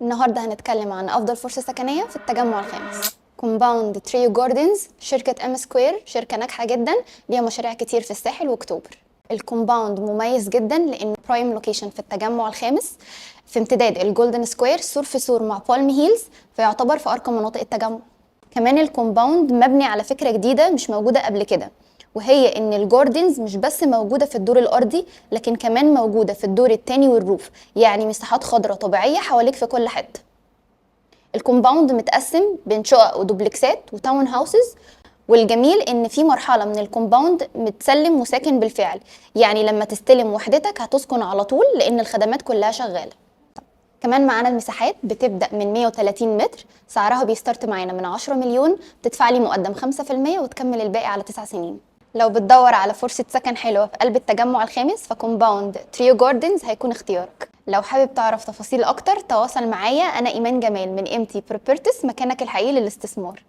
النهارده هنتكلم عن افضل فرصه سكنيه في التجمع الخامس. كومباوند تريو جاردنز، شركه ام سكوير، شركه ناجحه جدا ليها مشاريع كتير في الساحل واكتوبر. الكومباوند مميز جدا لانه برايم لوكيشن في التجمع الخامس، في امتداد الجولدن سكوير سور في سور مع بالم هيلز، فيعتبر في ارقى مناطق التجمع. كمان الكومباوند مبني على فكره جديده مش موجوده قبل كده، وهي ان الجاردنز مش بس موجوده في الدور الارضي، لكن كمان موجوده في الدور الثاني والروف، يعني مساحات خضراء طبيعيه حواليك في كل حته. الكومباوند متقسم بين شقق ودوبلكسات وتاون هاوسز، والجميل ان في مرحله من الكومباوند متسلم وساكن بالفعل، يعني لما تستلم وحدتك هتسكن على طول لان الخدمات كلها شغاله. كمان معانا المساحات بتبدأ من 130 متر، سعرها بيستارت معانا من 10 مليون، بتدفع لي مقدم 5% وتكمل الباقي على 9 سنين. لو بتدور على فرصة سكن حلوة في قلب التجمع الخامس فكومباوند تريو جاردنز هيكون اختيارك. لو حابب تعرف تفاصيل أكتر تواصل معايا، أنا إيمان جمال من MT Properties، مكانك الحقيقي للاستثمار.